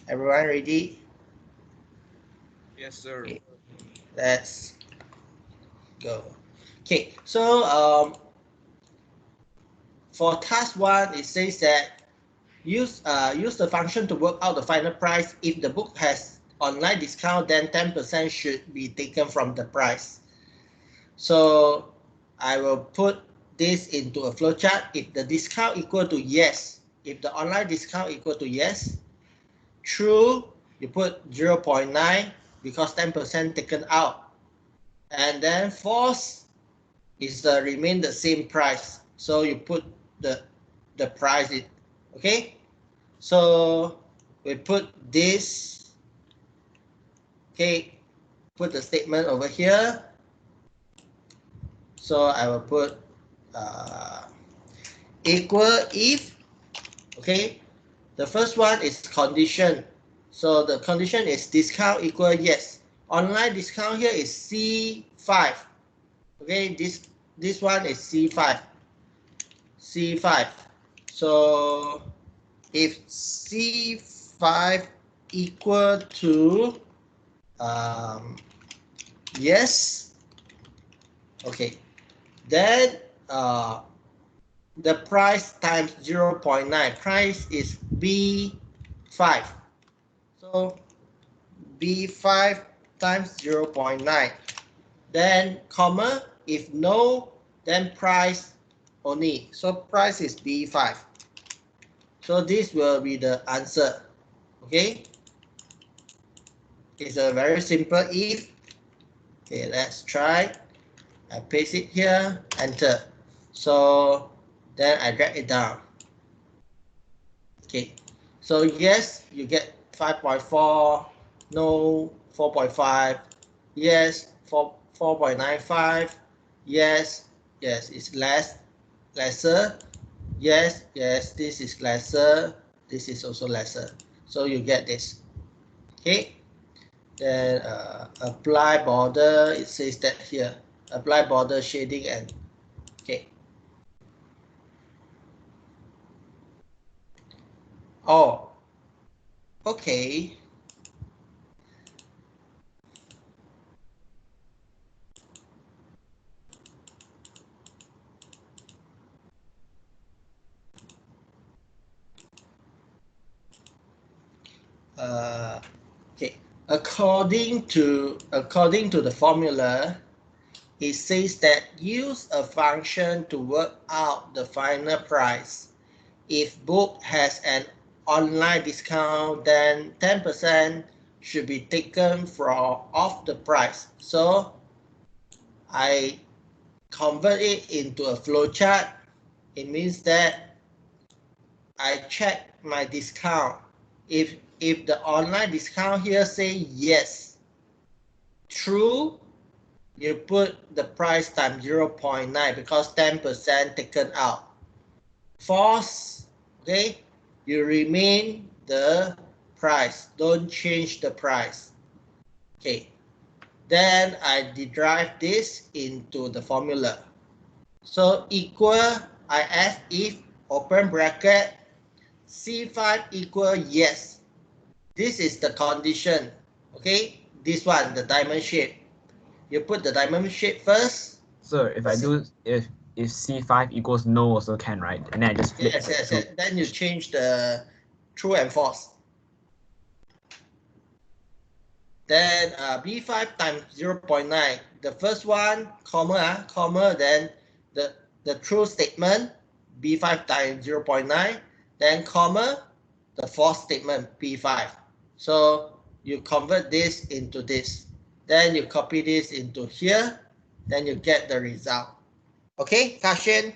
Everyone ready? Yes, sir. Okay, let's go. Okay, so for task 1, it says that use the function to work out the final price. If the book has online discount, then 10% should be taken from the price. So I will put this into a flowchart. If the discount equal to yes, if the online discount equal to yes, true, you put 0.9 because 10% taken out. And then false is remain the same price. So you put the price in. Okay. So we put this. Okay. Put the statement over here. So I will put equal if. Okay. The first one is condition. So the condition is discount equal yes. Online discount here is C5. Okay, this one is C5. C5. So if C5 equal to yes, okay, then the price times 0.9. Price is B5. So B5 times 0.9. Then comma, if no, then price only. So price is B5. So this will be the answer. Okay. It's a very simple if. Okay, let's try. I paste it here, enter. So then I drag it down. Okay. So yes, you get 5.4, no 4.5, yes 4.95, yes, yes, it's lesser, yes, yes, this is lesser, this is also lesser. So you get this. Okay. Then apply border, it says that here. Apply border shading and okay. Oh, okay. Okay. According to the formula, it says that use a function to work out the final price. If book has an online discount, then 10% should be taken from off the price. So I convert it into a flowchart. It means that I check my discount. If the online discount here say yes, true, you put the price times 0.9 because 10% taken out. False, okay, you remain the price, don't change the price. Okay, then I derive this into the formula. So equal, I ask if, open bracket, C5 equal yes. This is the condition. Okay, this one, the diamond shape. You put the diamond shape first. So if I do if C5 equals no also can, right? And then I just flip. Yes, yes, yes. Then you change the true and false. Then B5 times 0.9. The first one, comma, then the true statement, B5 times 0.9, then comma, the false statement, B5. So you convert this into this. Then you copy this into here. Then you get the result. Okay, Kashin?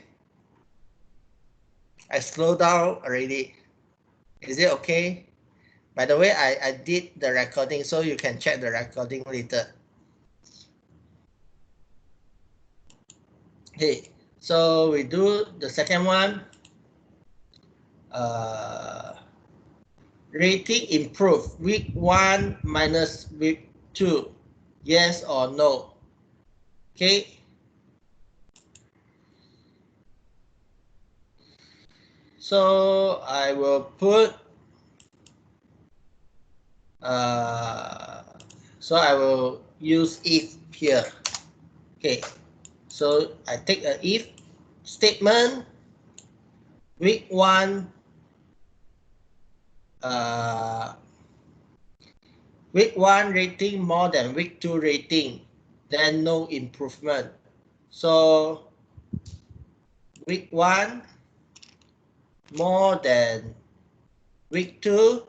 I slow down already. Is it okay? By the way, I did the recording, so you can check the recording later. Okay, so we do the second one. Rating improve week 1 minus week 2. Yes or no? Okay. So I will put So I will use if here. Okay, so I take a if statement. Week 1, week 1 rating more than week 2 rating, then no improvement. So week 1 more than week 2,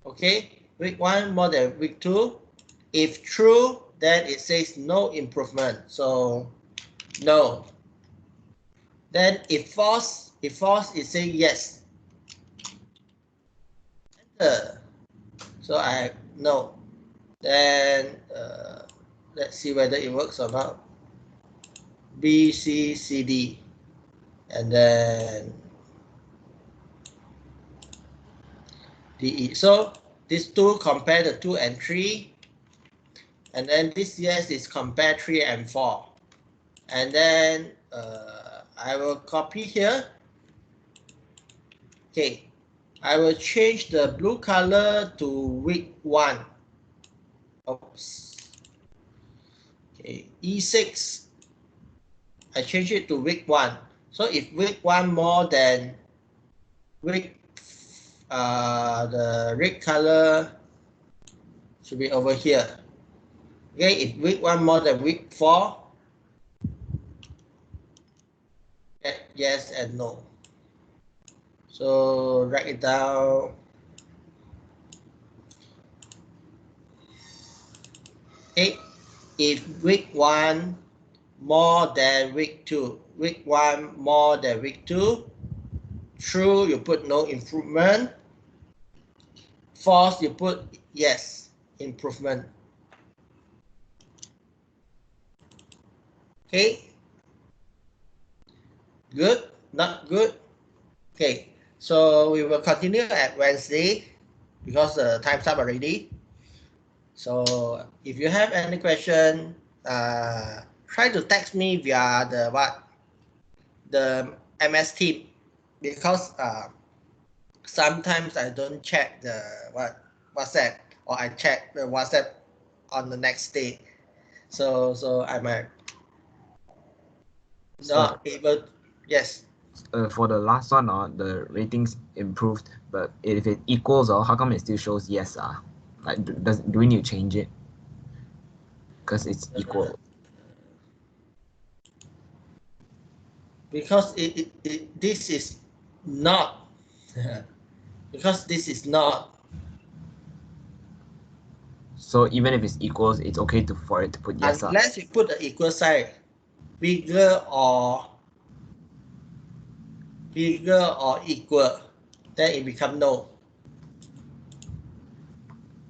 okay, week 1 more than week 2. If true, then it says no improvement, so no. Then if false, it says yes. Enter. So I no. Then let's see whether it works or not. B, C, C, D, and then D, E. So these two compare the 2 and 3, and then this yes is compare 3 and 4. And then I will copy here. Okay, I will change the blue color to week 1. Oops. Okay, E6. I change it to week 1. So if week 1 more than week, the red color should be over here. Okay, if week 1 more than week 4, yes and no. So write it down. Okay, if week 1 more than week 2, week 1 more than week 2, true, you put no improvement. False, you put yes, improvement. Okay, good, not good. Okay, so we will continue at Wednesday because the time's up already. So if you have any question, try to text me via the MS Team, because sometimes I don't check the WhatsApp, or I check the WhatsApp on the next day. So I might not able. Yes. For the last one, the ratings improved, but if it equals, how come it still shows yes? Like, do we need to change it? Because it's equal. Because this is not. Because this is not. So even if it's equals, it's okay for it to put yes. Unless you put the equal sign, bigger or equal, then it becomes no.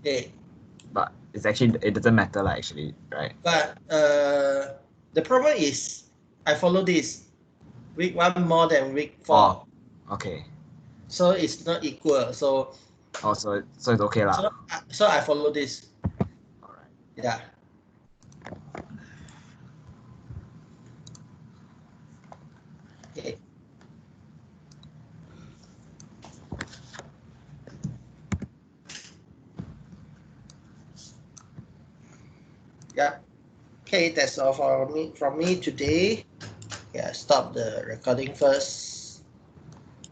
Okay. But it's actually, it doesn't matter actually, right? But the problem is I follow this. Week 1 more than week 4. Oh, okay. So it's not equal. So so it's okay lah. So I follow this. All right. Yeah. Okay. Yeah. Okay, that's all from me today. Yeah, stop the recording first.